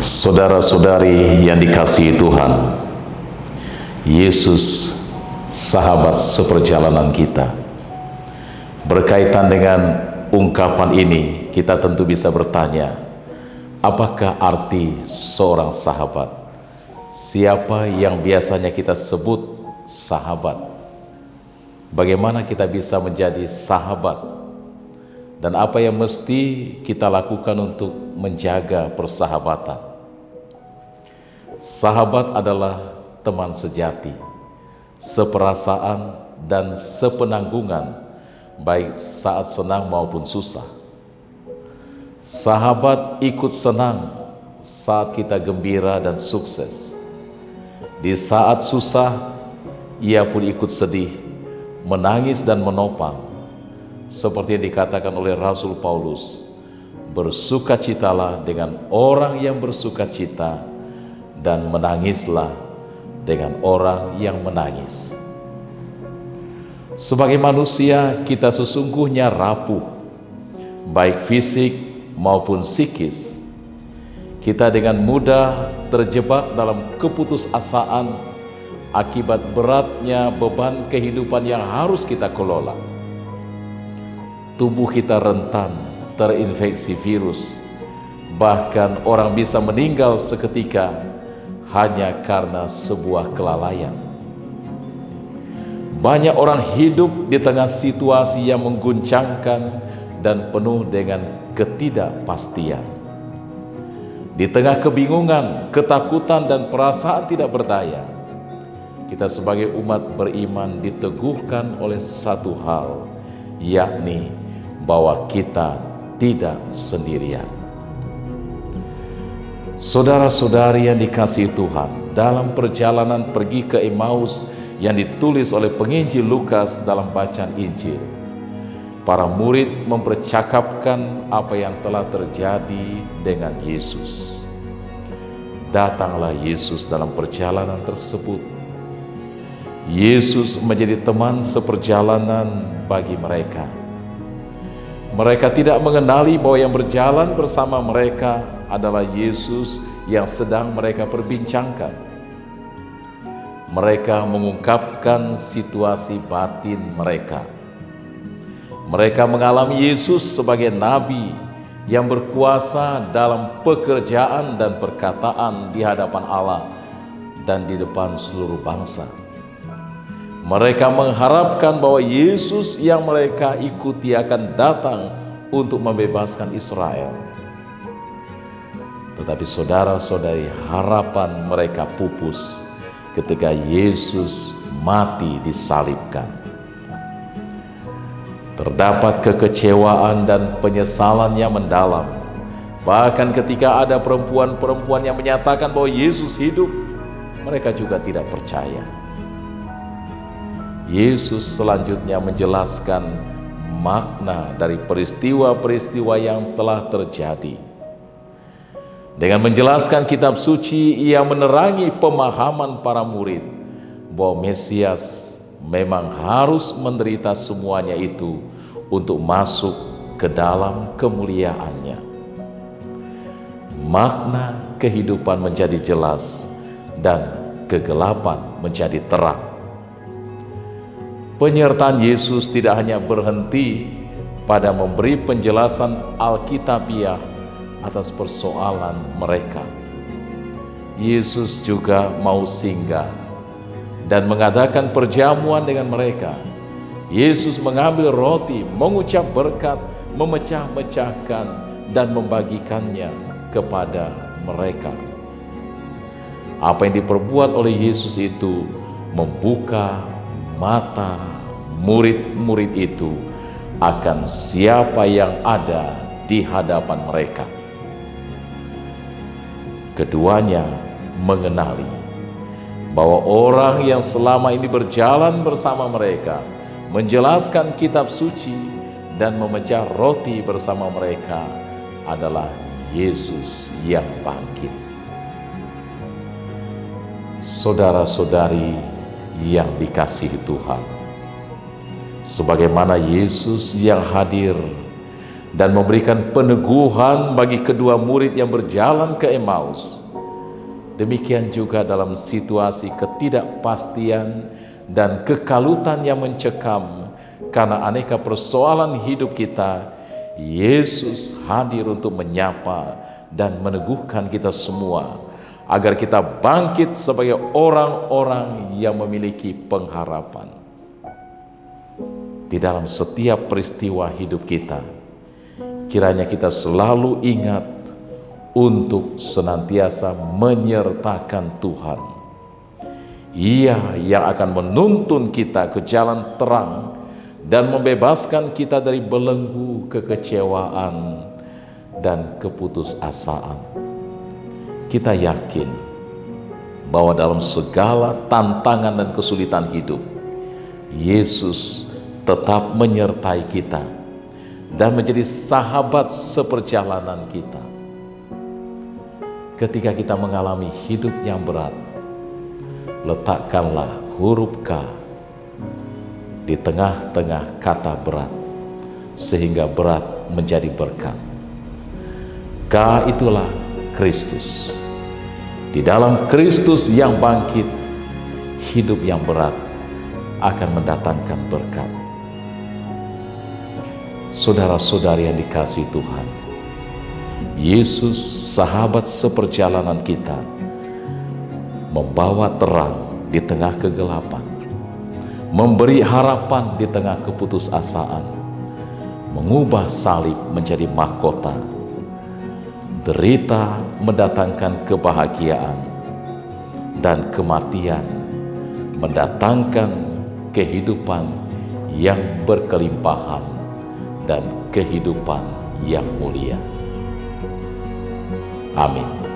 Saudara-saudari yang dikasihi Tuhan, Yesus sahabat seperjalanan kita. Berkaitan dengan ungkapan ini, kita tentu bisa bertanya, apakah arti seorang sahabat? Siapa yang biasanya kita sebut sahabat? Bagaimana kita bisa menjadi sahabat? Dan apa yang mesti kita lakukan untuk menjaga persahabatan? Sahabat adalah teman sejati, seperasaan dan sepenanggungan, baik saat senang maupun susah. Sahabat ikut senang saat kita gembira dan sukses. Di saat susah, ia pun ikut sedih, menangis dan menopang. Seperti yang dikatakan oleh Rasul Paulus, bersukacitalah dengan orang yang bersukacita dan menangislah dengan orang yang menangis. Sebagai manusia, kita sesungguhnya rapuh, baik fisik maupun psikis. Kita dengan mudah terjebak dalam keputusasaan akibat beratnya beban kehidupan yang harus kita kelola. Tubuh kita rentan terinfeksi virus, bahkan orang bisa meninggal seketika hanya karena sebuah kelalaian. Banyak orang hidup di tengah situasi yang mengguncangkan dan penuh dengan ketidakpastian. Di tengah kebingungan, ketakutan, dan perasaan tidak berdaya, kita sebagai umat beriman diteguhkan oleh satu hal, yakni bahwa kita tidak sendirian. Saudara-saudari yang dikasihi Tuhan, dalam perjalanan pergi ke Emmaus yang ditulis oleh penginjil Lukas dalam bacaan Injil, para murid mempercakapkan apa yang telah terjadi dengan Yesus. Datanglah Yesus dalam perjalanan tersebut. Yesus menjadi teman seperjalanan bagi mereka. Mereka tidak mengenali bahwa yang berjalan bersama mereka adalah Yesus yang sedang mereka perbincangkan. Mereka mengungkapkan situasi batin mereka. Mereka mengalami Yesus sebagai nabi yang berkuasa dalam pekerjaan dan perkataan di hadapan Allah dan di depan seluruh bangsa. Mereka mengharapkan bahwa Yesus yang mereka ikuti akan datang untuk membebaskan Israel. Tetapi saudara-saudari, harapan mereka pupus ketika Yesus mati disalibkan. Terdapat kekecewaan dan penyesalan yang mendalam. Bahkan ketika ada perempuan-perempuan yang menyatakan bahwa Yesus hidup, mereka juga tidak percaya. Yesus selanjutnya menjelaskan makna dari peristiwa-peristiwa yang telah terjadi. Dengan menjelaskan kitab suci, ia menerangi pemahaman para murid bahwa Mesias memang harus menderita semuanya itu untuk masuk ke dalam kemuliaannya. Makna kehidupan menjadi jelas dan kegelapan menjadi terang. Penyertaan Yesus tidak hanya berhenti pada memberi penjelasan Alkitabiah atas persoalan mereka. Yesus juga mau singgah dan mengadakan perjamuan dengan mereka. Yesus mengambil roti, mengucap berkat, memecah-mecahkan dan membagikannya kepada mereka. Apa yang diperbuat oleh Yesus itu membuka mata murid-murid itu akan siapa yang ada di hadapan mereka. Keduanya mengenali bahwa orang yang selama ini berjalan bersama mereka, menjelaskan kitab suci dan memecah roti bersama mereka adalah Yesus yang bangkit. Saudara-saudari yang dikasihi Tuhan, sebagaimana Yesus yang hadir dan memberikan peneguhan bagi kedua murid yang berjalan ke Emmaus. Demikian juga dalam situasi ketidakpastian dan kekalutan yang mencekam karena aneka persoalan hidup kita, Yesus hadir untuk menyapa dan meneguhkan kita semua agar kita bangkit sebagai orang-orang yang memiliki pengharapan. Di dalam setiap peristiwa hidup kita, kiranya kita selalu ingat untuk senantiasa menyertakan Tuhan. Ia yang akan menuntun kita ke jalan terang dan membebaskan kita dari belenggu kekecewaan dan keputusasaan. Kita yakin bahwa dalam segala tantangan dan kesulitan hidup, Yesus tetap menyertai kita dan menjadi sahabat seperjalanan kita. Ketika kita mengalami hidup yang berat, letakkanlah huruf K di tengah-tengah kata berat, sehingga berat menjadi berkat. K itulah Kristus. Di dalam Kristus yang bangkit, hidup yang berat akan mendatangkan berkat. Saudara-saudari yang dikasihi Tuhan, Yesus, sahabat seperjalanan kita, membawa terang di tengah kegelapan, memberi harapan di tengah keputusasaan, mengubah salib menjadi mahkota, derita mendatangkan kebahagiaan, dan kematian mendatangkan kehidupan yang berkelimpahan dan kehidupan yang mulia. Amin.